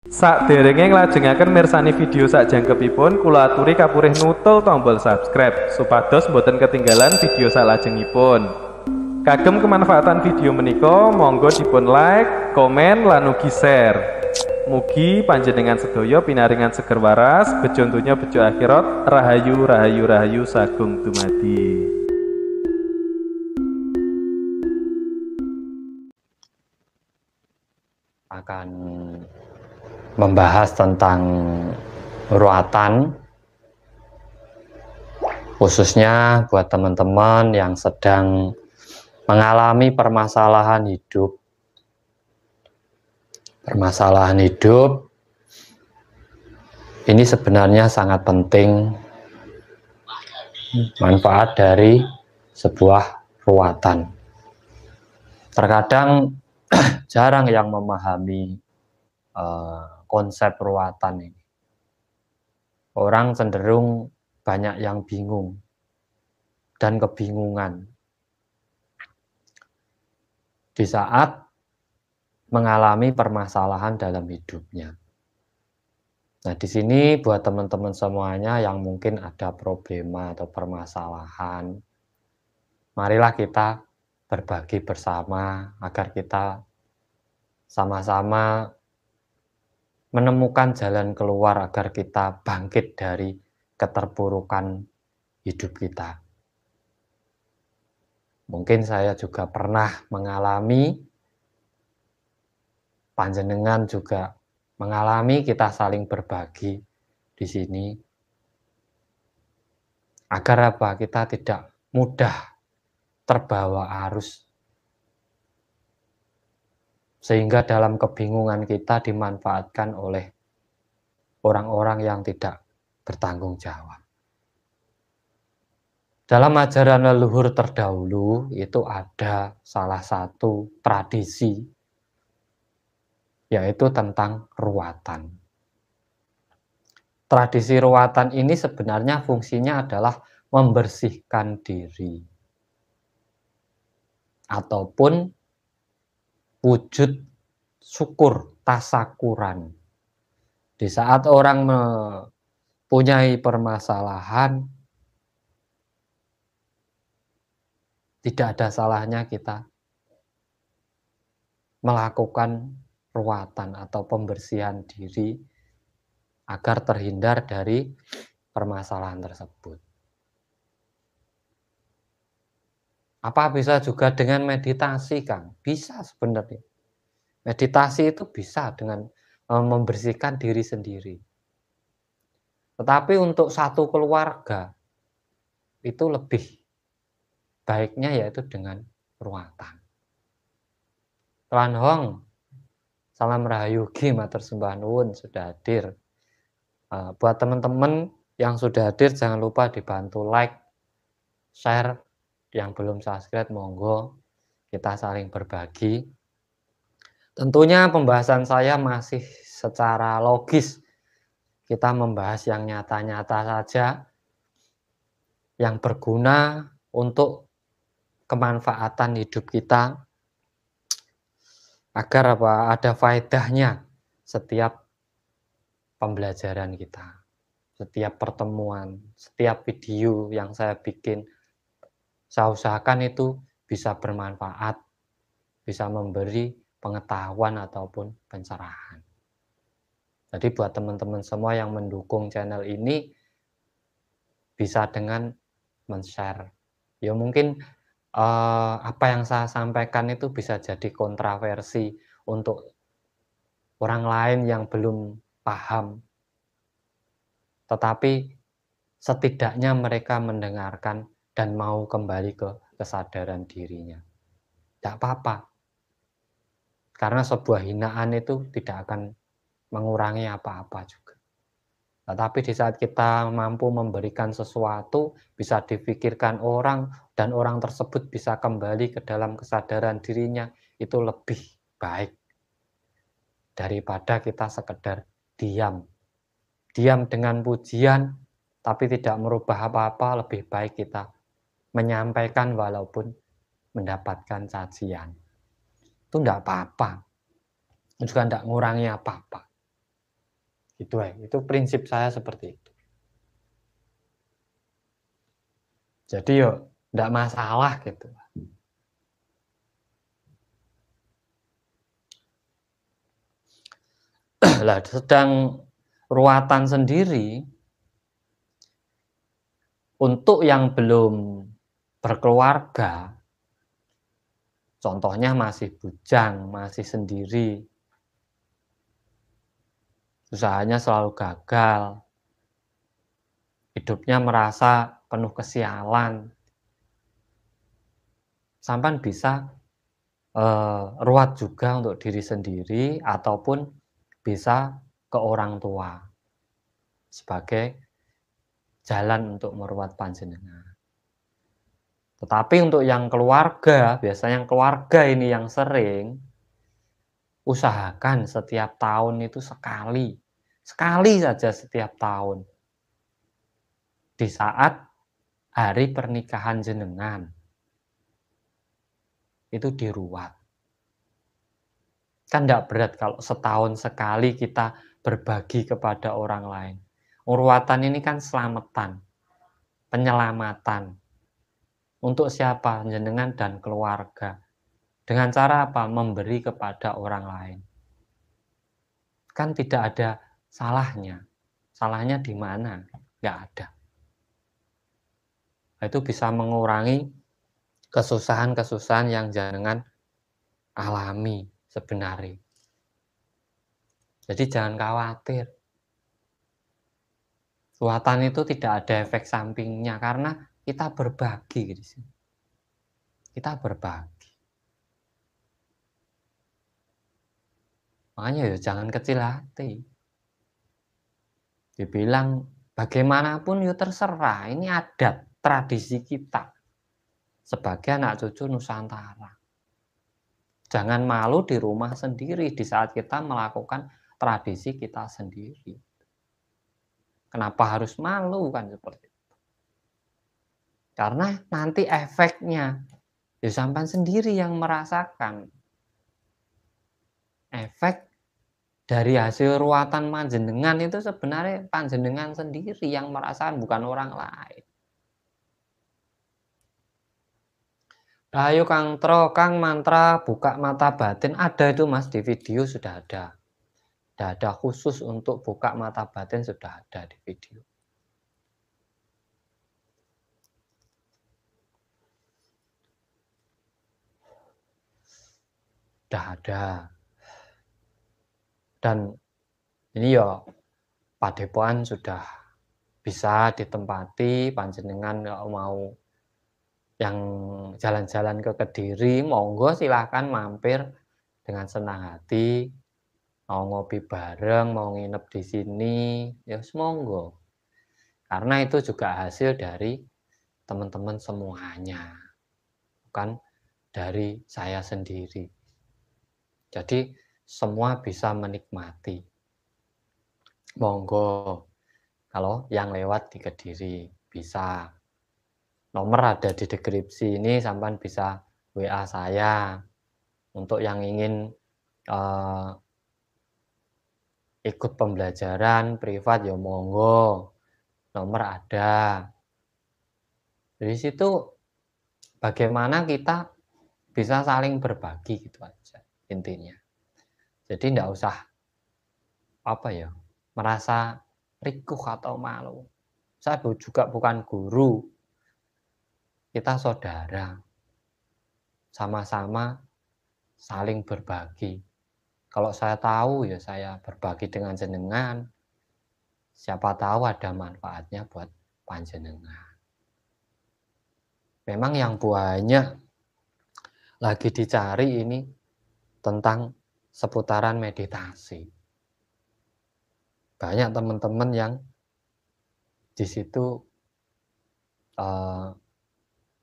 Sakderenge nglajengaken mirsani video sakjangkepipun, kula aturi kapurih nutul tombol subscribe supados boten ketinggalan video salajengipun. Kagem kemanfaatan video menika, monggo dipun like, komen, lan ugi share. Mugi panjenengan sedaya pinaringan seger waras, bejo donya bejo akhirat, rahayu rahayu rahayu sagung dumadi. Akan membahas tentang ruatan, khususnya buat teman-teman yang sedang mengalami permasalahan hidup. Permasalahan hidup ini sebenarnya sangat penting, manfaat dari sebuah ruatan. Terkadang jarang yang memahami konsep ruatan ini. Orang cenderung banyak yang bingung dan kebingungan di saat mengalami permasalahan dalam hidupnya. Nah, di sini buat teman-teman semuanya yang mungkin ada problema atau permasalahan, marilah kita berbagi bersama agar kita sama-sama menemukan jalan keluar agar kita bangkit dari keterpurukan hidup kita. Mungkin saya juga pernah mengalami, panjenengan juga mengalami, kita saling berbagi di sini. Agar apa? Kita tidak mudah terbawa arus. Sehingga dalam kebingungan kita dimanfaatkan oleh orang-orang yang tidak bertanggung jawab. Dalam ajaran leluhur terdahulu itu ada salah satu tradisi, yaitu tentang ruatan. Tradisi ruatan ini sebenarnya fungsinya adalah membersihkan diri, ataupun wujud syukur, tasakuran. Di saat orang mempunyai permasalahan, tidak ada salahnya kita melakukan ruatan atau pembersihan diri agar terhindar dari permasalahan tersebut. Apa bisa juga dengan meditasi, Kang? Bisa sebenarnya. Meditasi itu bisa dengan membersihkan diri sendiri. Tetapi untuk satu keluarga, itu lebih baiknya yaitu dengan ruatan. Tuan Hong, salam rahayu gi, matur sembah nuwun sudah hadir. Buat teman-teman yang sudah hadir, jangan lupa dibantu like, share. Yang belum subscribe, monggo kita saling berbagi. Tentunya pembahasan saya masih secara logis. Kita membahas yang nyata-nyata saja, yang berguna untuk kemanfaatan hidup kita, agar apa? Ada faedahnya setiap pembelajaran kita, setiap pertemuan, setiap video yang saya bikin. Saya usahakan itu bisa bermanfaat, bisa memberi pengetahuan ataupun pencerahan. Jadi buat teman-teman semua yang mendukung channel ini, bisa dengan men-share. Ya mungkin apa yang saya sampaikan itu bisa jadi kontroversi untuk orang lain yang belum paham. Tetapi setidaknya mereka mendengarkan dan mau kembali ke kesadaran dirinya. Tidak apa-apa. Karena sebuah hinaan itu tidak akan mengurangi apa-apa juga. Tetapi di saat kita mampu memberikan sesuatu, bisa difikirkan orang, dan orang tersebut bisa kembali ke dalam kesadaran dirinya, itu lebih baik daripada kita sekedar diam. Diam dengan pujian, tapi tidak merubah apa-apa, lebih baik kita menyampaikan walaupun mendapatkan cacian. Itu tidak apa-apa. Juga tidak mengurangi apa-apa. Gitu ya. Itu prinsip saya seperti itu. Jadi yo enggak masalah gitu. Lah sedang ruatan sendiri untuk yang belum berkeluarga, contohnya masih bujang, masih sendiri, usahanya selalu gagal, hidupnya merasa penuh kesialan, sampan bisa ruat juga untuk diri sendiri ataupun bisa ke orang tua sebagai jalan untuk meruat panjenengan. Tetapi untuk yang keluarga, biasanya yang keluarga ini yang sering, usahakan setiap tahun itu sekali saja setiap tahun. Di saat hari pernikahan jenengan, itu diruat. Kan enggak berat kalau setahun sekali kita berbagi kepada orang lain. Ruatan ini kan selamatan, penyelamatan. Untuk siapa? Jenengan dan keluarga. Dengan cara apa? Memberi kepada orang lain. Kan tidak ada salahnya. Salahnya di mana? Enggak ada. Itu bisa mengurangi kesusahan-kesusahan yang jenengan alami sebenarnya. Jadi jangan khawatir. Ruatan itu tidak ada efek sampingnya karena kita berbagi di sini. Kita berbagi. Makanya ya jangan kecil hati. Dibilang bagaimanapun ya terserah, ini adat, tradisi kita sebagai anak cucu Nusantara. Jangan malu di rumah sendiri di saat kita melakukan tradisi kita sendiri. Kenapa harus malu kan seperti itu? Karena nanti efeknya ya sampean sendiri yang merasakan. Efek dari hasil ruatan panjenengan itu sebenarnya panjenengan sendiri yang merasakan, bukan orang lain. Ayo Kang Tro, Kang mantra buka mata batin ada itu Mas di video sudah ada. Sudah ada khusus untuk buka mata batin sudah ada di video. Sudah ada. Dan ini ya padepokan sudah bisa ditempati, panjenengan kalau mau yang jalan-jalan ke Kediri, monggo silahkan mampir dengan senang hati. Mau ngopi bareng, mau nginep di sini, ya monggo. Karena itu juga hasil dari teman-teman semuanya, bukan dari saya sendiri. Jadi semua bisa menikmati. Monggo, kalau yang lewat di Kediri bisa. Nomor ada di deskripsi ini, sampean bisa WA saya. Untuk yang ingin ikut pembelajaran privat ya monggo. Nomor ada. Dari situ bagaimana kita bisa saling berbagi gitu aja intinya. Jadi enggak usah apa ya, merasa rikuh atau malu. Saya juga bukan guru. Kita saudara. Sama-sama saling berbagi. Kalau saya tahu ya saya berbagi dengan jenengan. Siapa tahu ada manfaatnya buat panjenengan. Memang yang banyak lagi dicari ini tentang seputaran meditasi. Banyak teman-teman yang di situ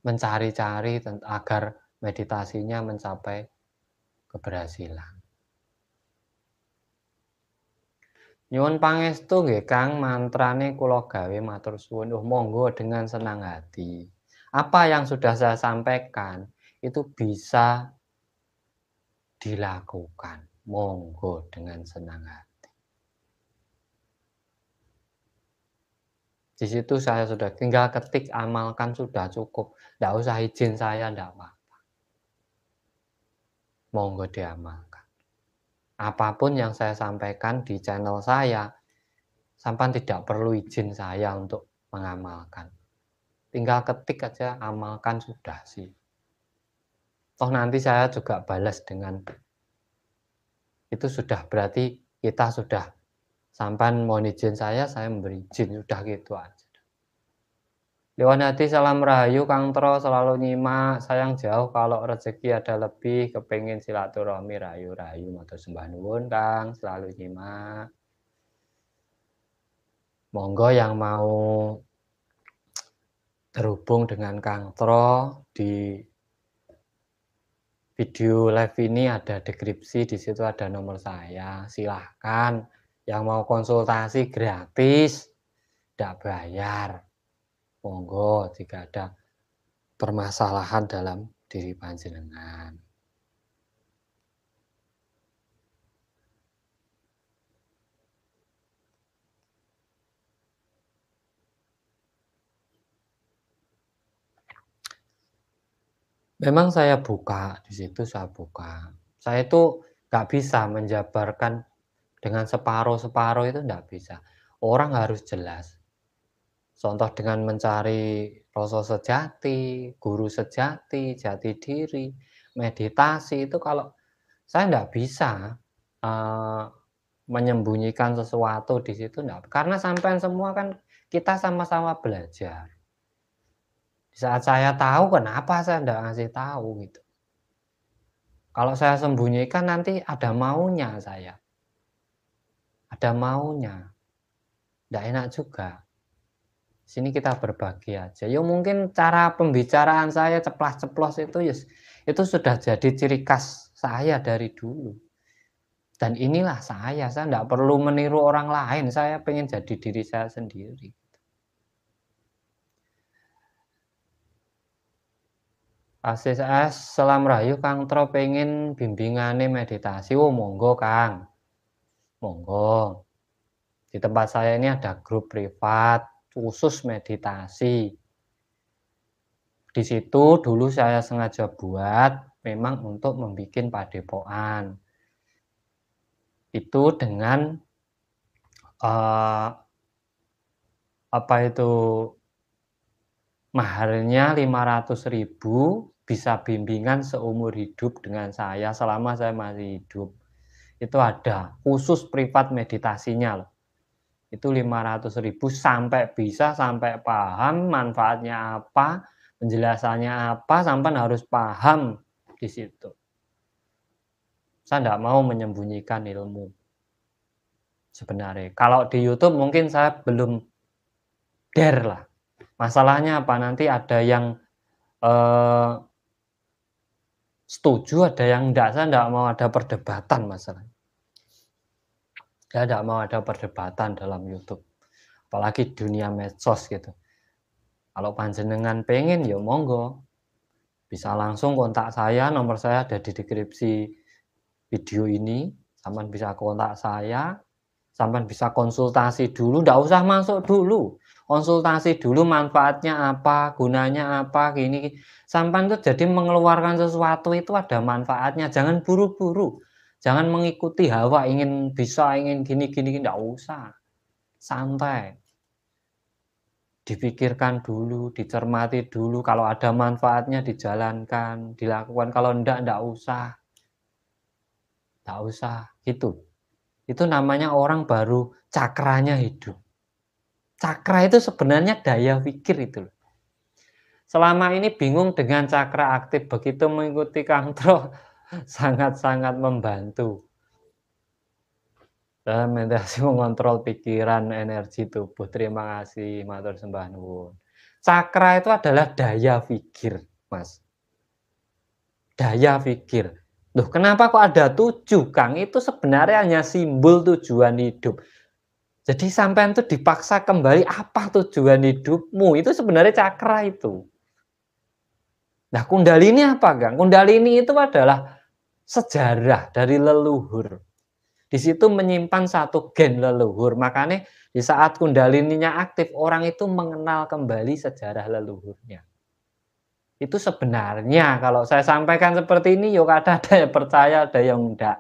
mencari-cari agar meditasinya mencapai keberhasilan. Nyuwun pangestu nggih Kang, mantrane kula gawe matur suwun. Monggo dengan senang hati. Apa yang sudah saya sampaikan itu bisa dilakukan. Monggo dengan senang hati. Di situ saya sudah tinggal ketik, amalkan sudah cukup. Nggak usah izin saya, nggak apa. Monggo diamalkan. Apapun yang saya sampaikan di channel saya, sampean tidak perlu izin saya untuk mengamalkan. Tinggal ketik aja, amalkan sudah sih. Toh nanti saya juga balas dengan itu sudah berarti kita sudah sampean mohon izin saya memberi izin, sudah gitu aja. Dewan Hati salam rahayu Kang Tro selalu nyimak, sayang jauh kalau rezeki ada lebih, kepengin silaturahmi rahayu-rahayu matur sembah nuwun Kang, selalu nyimak. Monggo yang mau terhubung dengan Kang Tro di video live ini ada deskripsi, di situ ada nomor saya. Silahkan yang mau konsultasi gratis, tidak bayar. Monggo jika ada permasalahan dalam diri panjenengan. Memang saya buka, di situ saya buka. Saya itu nggak bisa menjabarkan dengan separuh-separuh itu nggak bisa. Orang harus jelas. Contoh dengan mencari rasa sejati, guru sejati, jati diri, meditasi itu kalau saya nggak bisa menyembunyikan sesuatu di situ enggak. Karena sampean semua kan kita sama-sama belajar. Di saat saya tahu, kenapa saya enggak ngasih tahu gitu. Kalau saya sembunyikan nanti ada maunya saya. Ada maunya. Enggak enak juga. Sini kita berbagi aja. Ya mungkin cara pembicaraan saya ceplas-ceplos itu sudah jadi ciri khas saya dari dulu. Dan inilah saya enggak perlu meniru orang lain, saya pengen jadi diri saya sendiri. ACS selam rahayu Kang Tro pengen bimbingane meditasi. Oh monggo Kang. Monggo. Di tempat saya ini ada grup privat khusus meditasi. Di situ dulu saya sengaja buat memang untuk membuat padepokan. Itu dengan apa itu maharnya 500.000, bisa bimbingan seumur hidup dengan saya selama saya masih hidup. Itu ada khusus privat meditasinya loh. Itu 500.000 sampai paham manfaatnya apa, penjelasannya apa, sampai harus paham di situ. Saya tidak mau menyembunyikan ilmu. Sebenarnya kalau di YouTube mungkin saya belum dare lah. Masalahnya apa? Nanti ada yang setuju, ada yang enggak. Saya enggak mau ada perdebatan masalahnya. Saya enggak mau ada perdebatan dalam YouTube. Apalagi dunia medsos gitu. Kalau panjenengan pengen ya monggo. Bisa langsung kontak saya, nomor saya ada di deskripsi video ini. Sampean bisa kontak saya, sampean bisa konsultasi dulu, enggak usah masuk dulu. Konsultasi dulu manfaatnya apa, gunanya apa, gini. Sampean tuh jadi mengeluarkan sesuatu itu ada manfaatnya, jangan buru-buru. Jangan mengikuti hawa, ingin bisa, ingin gini-gini, enggak usah. Santai. Dipikirkan dulu, dicermati dulu, kalau ada manfaatnya dijalankan, dilakukan, kalau enggak usah. Enggak usah, gitu. Itu namanya orang baru cakranya hidup. Cakra itu sebenarnya daya pikir itu. Selama ini bingung dengan cakra aktif, begitu mengikuti Kang Tro sangat-sangat membantu. Dalam meditasi mengontrol pikiran, energi tubuh. Terima kasih, matur sembah nuwun. Cakra itu adalah daya pikir, Mas. Daya pikir. Loh, kenapa kok ada 7, Kang? Itu sebenarnya hanya simbol tujuan hidup. Jadi sampean itu dipaksa kembali, apa tujuan hidupmu? Itu sebenarnya cakra itu. Nah, kundalini apa, Kang? Kundalini itu adalah sejarah dari leluhur. Di situ menyimpan satu gen leluhur. Makanya di saat kundalininya aktif, orang itu mengenal kembali sejarah leluhurnya. Itu sebenarnya kalau saya sampaikan seperti ini, yuk ada yang percaya, ada yang enggak.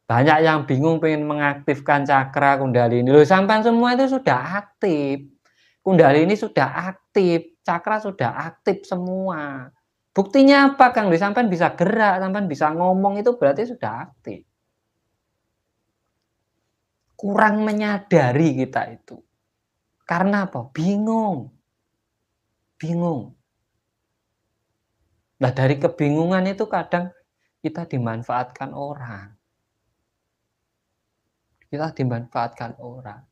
Banyak yang bingung pengen mengaktifkan cakra kundalini. Loh, sampai semua itu sudah aktif. Kundalini sudah aktif, cakra sudah aktif semua. Buktinya apa, Kang? Sampai bisa gerak, sampai bisa ngomong, itu berarti sudah aktif. Kurang menyadari kita itu. Karena apa? Bingung. Bingung. Nah, dari kebingungan itu kadang kita dimanfaatkan orang. Kita dimanfaatkan orang.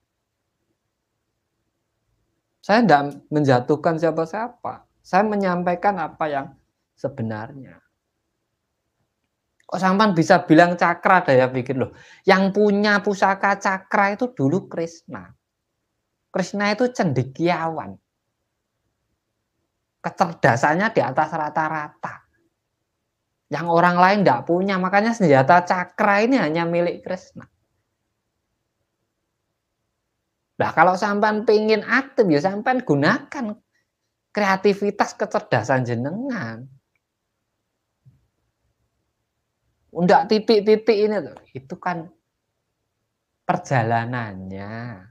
Saya tidak menjatuhkan siapa-siapa. Saya menyampaikan apa yang sebenarnya. Kok sampan bisa bilang cakra, daya pikir loh. Yang punya pusaka cakra itu dulu Krishna. Krishna itu cendekiawan. Kecerdasannya di atas rata-rata. Yang orang lain tidak punya. Makanya senjata cakra ini hanya milik Krishna. Nah, kalau sampan pingin aktif, ya sampan gunakan kreativitas kecerdasan jenengan. Ndak titik-titik ini tuh, itu kan perjalanannya.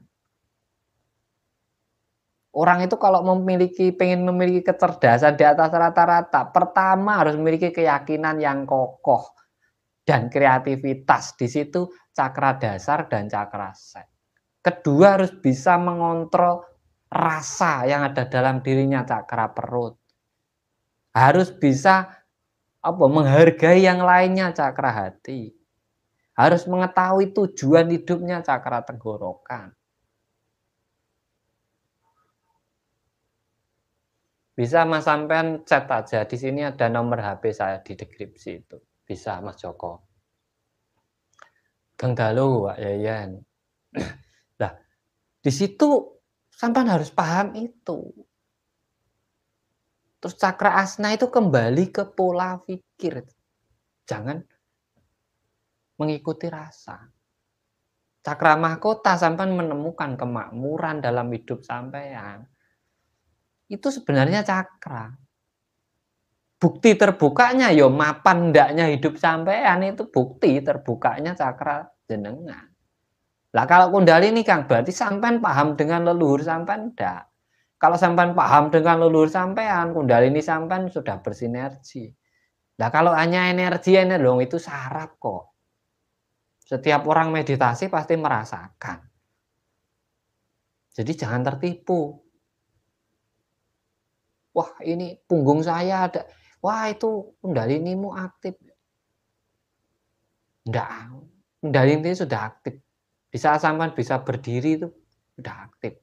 Orang itu kalau pengen memiliki kecerdasan di atas rata-rata, pertama harus memiliki keyakinan yang kokoh dan kreativitas. Di situ cakra dasar dan cakra set. Kedua harus bisa mengontrol rasa yang ada dalam dirinya, cakra perut. Harus bisa menghargai yang lainnya, cakra hati. Harus mengetahui tujuan hidupnya, cakra tenggorokan. Bisa Mas sampean chat aja. Di sini ada nomor HP saya di deskripsi itu. Bisa Mas Joko. Gang Dalu, Pak Yayan. Nah, di situ sampean harus paham itu. Terus cakra asna itu kembali ke pola pikir. Jangan mengikuti rasa. Cakra mahkota sampean menemukan kemakmuran dalam hidup sampean. Itu sebenarnya cakra. Bukti terbukanya yo mapan ndaknya hidup sampean itu bukti terbukanya cakra jenengan. Lah kalau kundalini Kang berarti sampean paham dengan leluhur sampean ndak. Kalau sampean paham dengan leluhur sampean, kundalini sampean sudah bersinergi. Nah, kalau hanya energi dong itu saraf kok. Setiap orang meditasi pasti merasakan. Jadi jangan tertipu. Wah, ini punggung saya ada. Wah, itu kundalinimu aktif. Enggak. Kundalini sudah aktif. Di saat sampean bisa berdiri itu sudah aktif.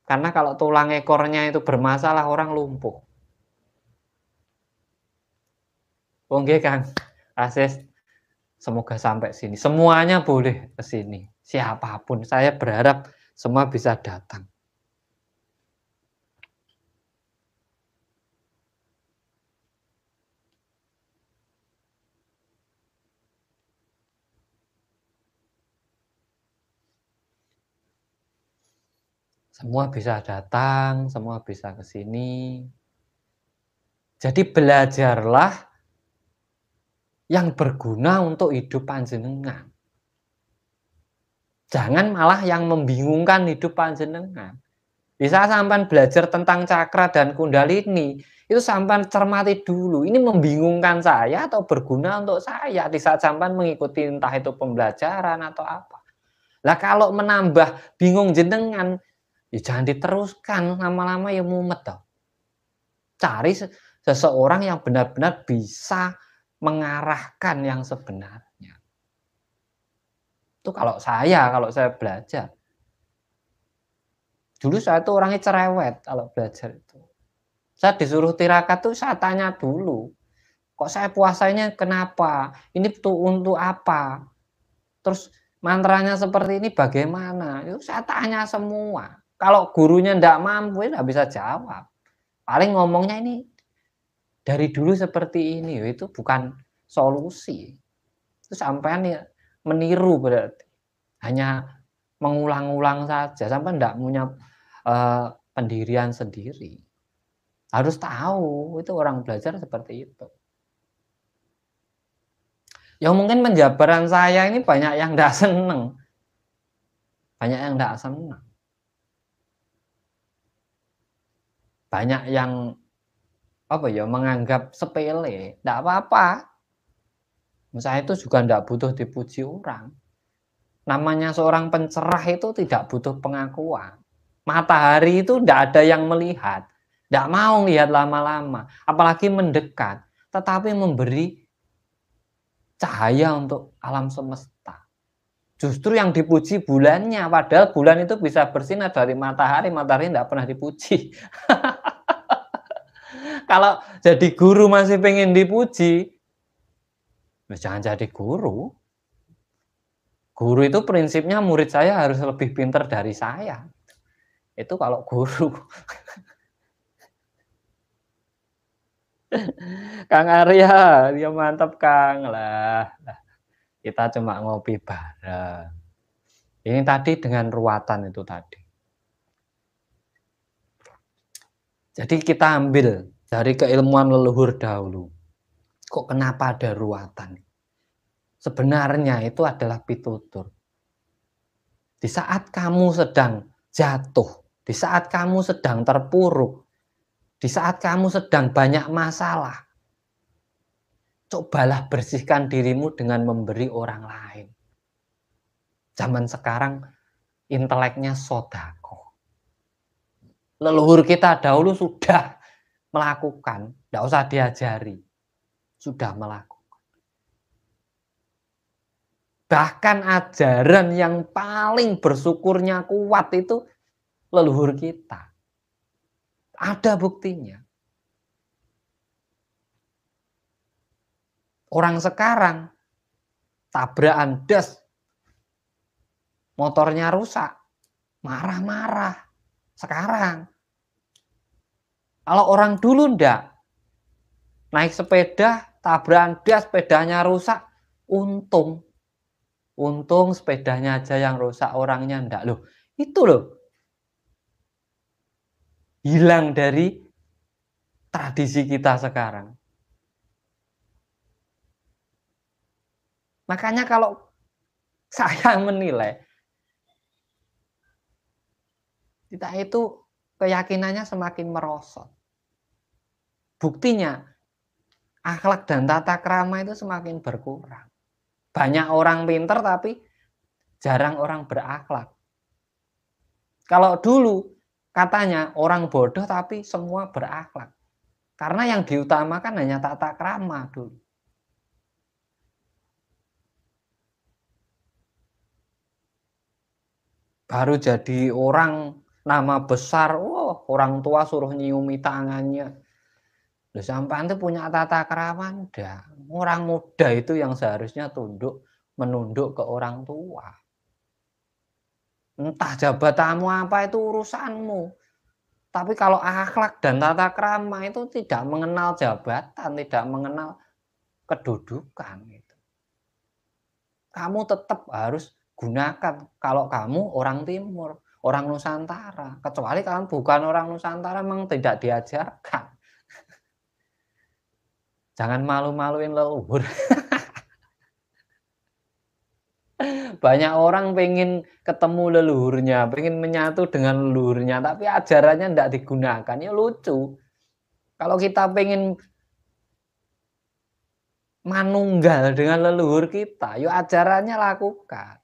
Karena kalau tulang ekornya itu bermasalah, orang lumpuh. Oke Kang, Asis, semoga sampai sini. Semuanya boleh ke sini. Siapapun, saya berharap semua bisa datang. Semua bisa datang, semua bisa ke sini. Jadi belajarlah yang berguna untuk hidup panjenengan. Jangan malah yang membingungkan hidup panjenengan. Bisa sampai belajar tentang cakra dan kundalini, itu sampai cermati dulu. Ini membingungkan saya atau berguna untuk saya di saat sampai mengikuti entah itu pembelajaran atau apa. Lah kalau menambah bingung jenengan, ya jangan diteruskan, lama-lama ya mumet toh. Cari seseorang yang benar-benar bisa mengarahkan yang sebenarnya. Itu kalau saya belajar. Dulu saya tuh orangnya cerewet kalau belajar itu. Saya disuruh tirakat tuh saya tanya dulu. Kok saya puasanya kenapa? Ini tuh untuk apa? Terus mantranya seperti ini bagaimana? Itu saya tanya semua. Kalau gurunya ndak mampu, ndak bisa jawab. Paling ngomongnya ini dari dulu seperti ini, itu bukan solusi. Itu sampean ya meniru berarti. Hanya mengulang-ulang saja, sampai enggak punya pendirian sendiri. Harus tahu, itu orang belajar seperti itu. Ya mungkin penjabaran saya ini banyak yang enggak seneng. Banyak yang enggak seneng. Banyak yang apa ya, menganggap sepele, enggak apa-apa. Saya itu juga enggak butuh dipuji orang. Namanya seorang pencerah itu tidak butuh pengakuan. Matahari itu enggak ada yang melihat. Enggak mau lihat lama-lama, apalagi mendekat, tetapi memberi cahaya untuk alam semesta. Justru yang dipuji bulannya, padahal bulan itu bisa bersinar dari matahari, matahari enggak pernah dipuji. Kalau jadi guru masih pengen dipuji, ya jangan jadi guru. Guru itu prinsipnya murid saya harus lebih pintar dari saya. Itu kalau guru. Kang Arya, dia mantap Kang. Lah, kita cuma ngopi bareng. Ini tadi dengan ruatan itu tadi. Jadi kita ambil dari keilmuan leluhur dahulu. Kok kenapa ada ruatan? Sebenarnya itu adalah pitutur. Di saat kamu sedang jatuh, di saat kamu sedang terpuruk, di saat kamu sedang banyak masalah, cobalah bersihkan dirimu dengan memberi orang lain. Zaman sekarang inteleknya sodako. Leluhur kita dahulu sudah melakukan, tidak usah diajari, sudah melakukan. Bahkan ajaran yang paling bersyukurnya kuat itu leluhur kita. Ada buktinya. Orang sekarang tabrakan das, motornya rusak, marah-marah. Sekarang. Kalau orang dulu ndak, naik sepeda, tabrakan das, sepedanya rusak, untung. Untung sepedanya aja yang rusak, orangnya ndak loh. Itu loh. Hilang dari tradisi kita sekarang. Makanya kalau saya menilai, kita itu keyakinannya semakin merosot. Buktinya, akhlak dan tata krama itu semakin berkurang. Banyak orang pintar tapi jarang orang berakhlak. Kalau dulu katanya orang bodoh tapi semua berakhlak. Karena yang diutamakan hanya tata krama dulu. Baru jadi orang nama besar, orang tua suruh nyiumi tangannya. Loh, sampean itu punya tata krama enggak? Orang muda itu yang seharusnya menunduk ke orang tua. Entah jabatanmu apa itu urusanmu. Tapi kalau akhlak dan tata krama itu tidak mengenal jabatan, tidak mengenal kedudukan gitu. Kamu tetap harus gunakan kalau kamu orang timur, orang Nusantara. Kecuali kamu bukan orang Nusantara, memang tidak diajarkan. Jangan malu-maluin leluhur. Banyak orang pengen ketemu leluhurnya, pengen menyatu dengan leluhurnya, tapi ajarannya tidak digunakan. Ya lucu. Kalau kita pengen manunggal dengan leluhur kita, ya ajarannya lakukan.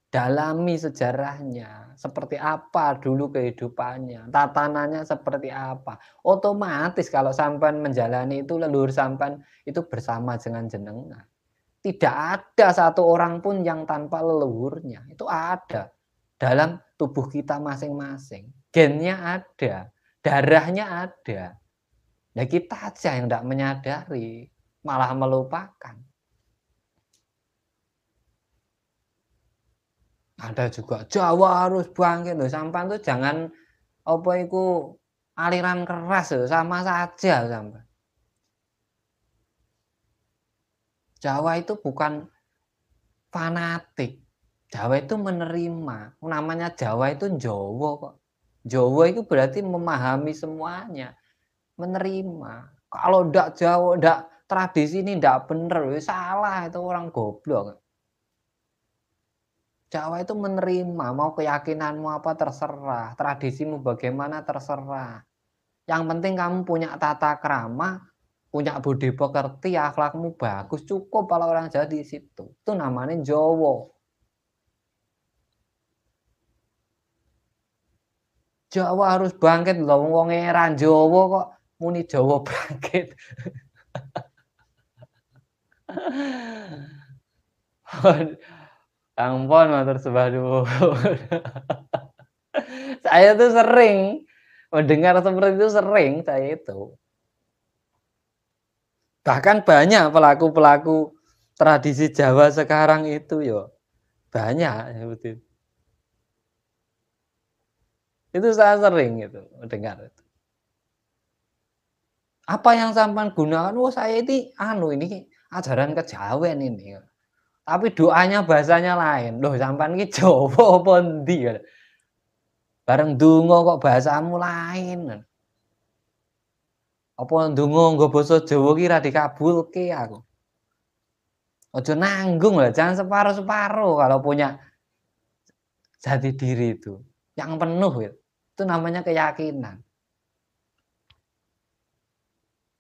Dalami sejarahnya, seperti apa dulu kehidupannya, tatanannya seperti apa. Otomatis kalau sampean menjalani itu, leluhur sampean itu bersama dengan jenengan. Tidak ada satu orang pun yang tanpa leluhurnya. Itu ada dalam tubuh kita masing-masing. Gennya ada, darahnya ada. Ya kita aja yang tidak menyadari, malah melupakan. Ada juga Jawa harus bangkit loh, sampean tuh jangan apa itu aliran keras loh, sama saja sampean. Jawa itu bukan fanatik. Jawa itu menerima. Namanya Jawa itu Jawa kok. Jawa itu berarti memahami semuanya, menerima. Kalau ndak Jawa, ndak tradisi ini ndak bener, salah itu orang goblok. Jawa itu menerima, mau keyakinanmu apa terserah, tradisimu bagaimana terserah. Yang penting kamu punya tata krama, punya budi pekerti, akhlakmu bagus, cukup kalau orang Jawa di situ. Itu namanya Jawa. Jawa harus bangkit lho, wong era Jawa kok muni Jawa bangkit. Ampun matur sembah nuwun. Saya tuh sering mendengar seperti itu, sering saya itu. Bahkan banyak pelaku-pelaku tradisi Jawa sekarang itu yo, banyak seperti itu. Itu saya sering itu mendengar itu. Apa yang sampean gunakan? Oh saya ini ini ajaran kejawen ini. Tapi doanya bahasanya lain. Loh sampean iki Jawa apa endi? Bareng donga kok bahasamu lain. Apa ndonga nggo basa Jawa ki ra dikabulke aku. Aja nanggung lah, jangan separuh-separuh kalau punya jati diri itu. Yang penuh gitu. Itu namanya keyakinan.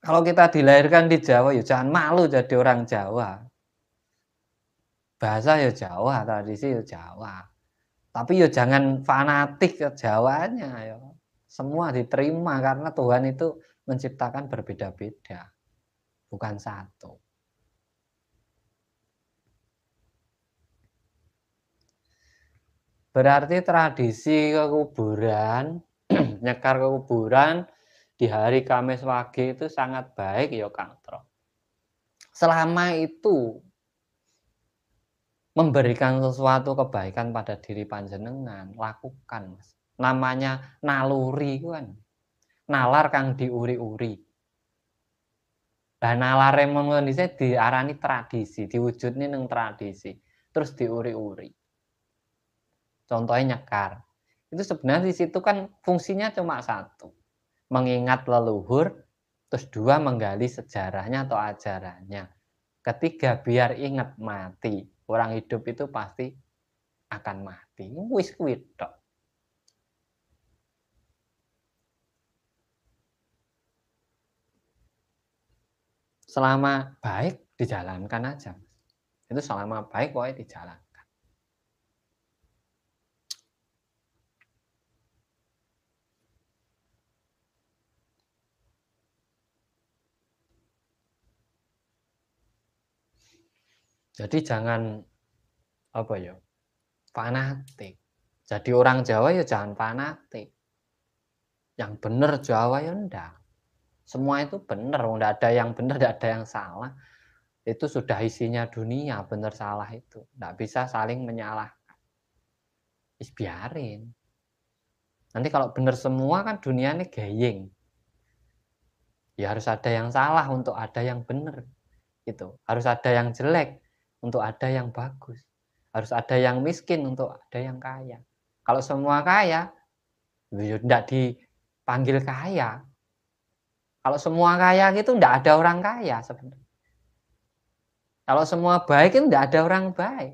Kalau kita dilahirkan di Jawa ya jangan malu jadi orang Jawa. Bahasa ya Jawa, tradisi ya Jawa. Tapi ya jangan fanatik ke Jawanya ya. Semua diterima karena Tuhan itu menciptakan berbeda-beda, bukan satu. Berarti tradisi kekuburan, nyekar kekuburan di hari Kamis Wage itu sangat baik ya Kang Tro. Selama itu memberikan sesuatu kebaikan pada diri panjenengan, lakukan Mas. Namanya naluri kan. Nalar kang diuri-uri. Lah nalare ngono diarani tradisi, diwujudne ning tradisi, terus diuri-uri. Contohnya nyekar. Itu sebenarnya di situ kan fungsinya cuma satu. Mengingat leluhur, terus dua menggali sejarahnya atau ajarannya. Ketiga biar ingat mati. Orang hidup itu pasti akan mati. Wis kuwi tok. Selama baik dijalankan aja. Itu selama baik pokoknya dijalankan. Jadi jangan apa ya? Fanatik. Jadi orang Jawa ya jangan fanatik. Yang benar Jawa ya ndak. Semua itu benar, ndak ada yang benar, ndak ada yang salah. Itu sudah isinya dunia, benar salah itu. Ndak bisa saling menyalahkan. Biarin. Nanti kalau benar semua kan dunia ini gayeng. Ya harus ada yang salah untuk ada yang benar. Gitu. Harus ada yang jelek untuk ada yang bagus. Harus ada yang miskin untuk ada yang kaya. Kalau semua kaya, ya tidak dipanggil kaya. Kalau semua kaya gitu tidak ada orang kaya sebenarnya. Kalau semua baik itu tidak ada orang baik.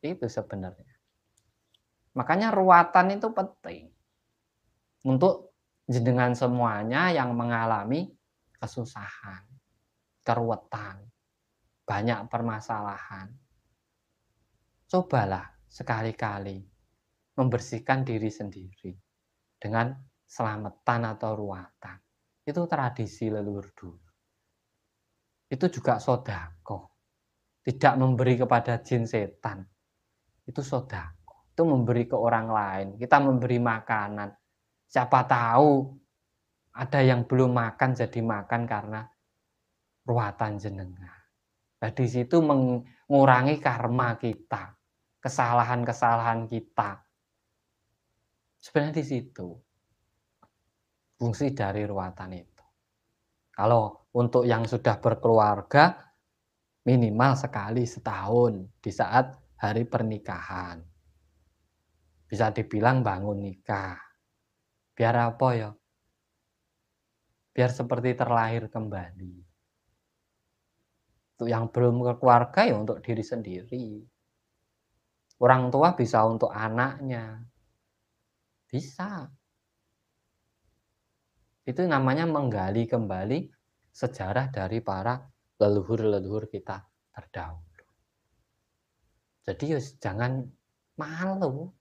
Itu sebenarnya. Makanya ruatan itu penting. Untuk jenengan semuanya yang mengalami kesusahan, keruwetan, banyak permasalahan. Cobalah sekali-kali membersihkan diri sendiri dengan selamatan atau ruatan. Itu tradisi leluhur dulu. Itu juga sodako. Tidak memberi kepada jin setan. Itu sodako. Itu memberi ke orang lain. Kita memberi makanan. Siapa tahu ada yang belum makan jadi makan karena ruatan jenengan. Nah, di situ mengurangi karma kita, kesalahan-kesalahan kita. Sebenarnya di situ fungsi dari ruatan itu. Kalau Untuk yang sudah berkeluarga, minimal sekali setahun di saat hari pernikahan. Bisa dibilang bangun nikah. Biar apa ya? Biar seperti terlahir kembali. Untuk yang belum berkeluarga ya untuk diri sendiri. Orang tua bisa untuk anaknya. Bisa. Itu namanya menggali kembali sejarah dari para leluhur-leluhur kita terdahulu. Jadi ya jangan malu.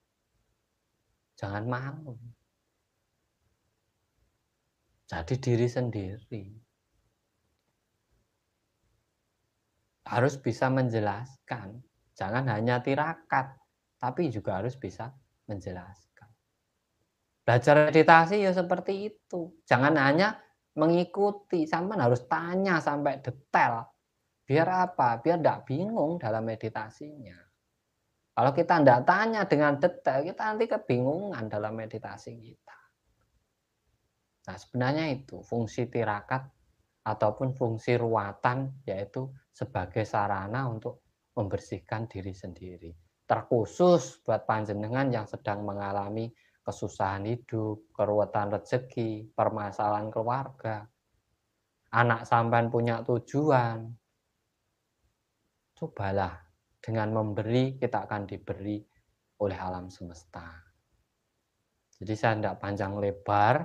Jangan malu. Jadi diri sendiri. Harus bisa menjelaskan. Jangan hanya tirakat, tapi juga harus bisa menjelaskan. Belajar meditasi ya seperti itu. Jangan hanya mengikuti, sampai harus tanya sampai detail. Biar apa? Biar tidak bingung dalam meditasinya. Kalau kita tidak tanya dengan detail, kita nanti kebingungan dalam meditasi kita. Nah, sebenarnya itu fungsi tirakat ataupun fungsi ruatan, yaitu sebagai sarana untuk membersihkan diri sendiri. Terkhusus buat panjenengan yang sedang mengalami kesusahan hidup, keruwetan rezeki, permasalahan keluarga. Anak sampean punya tujuan. Cobalah dengan memberi, kita akan diberi oleh alam semesta. Jadi saya tidak panjang lebar,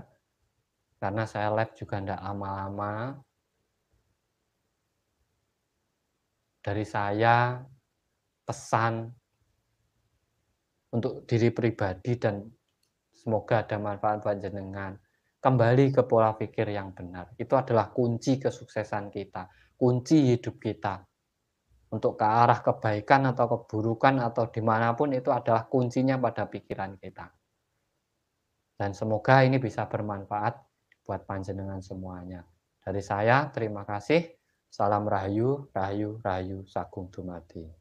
karena saya live juga tidak lama-lama. Dari saya pesan untuk diri pribadi dan semoga ada manfaat panjenengan. Kembali ke pola pikir yang benar. Itu adalah kunci kesuksesan kita, kunci hidup kita. Untuk ke arah kebaikan atau keburukan atau dimanapun itu adalah kuncinya pada pikiran kita. Dan semoga ini bisa bermanfaat buat panjenengan semuanya. Dari saya, terima kasih. Salam Rahayu, Rahayu, Rahayu, Sagung Dumadi.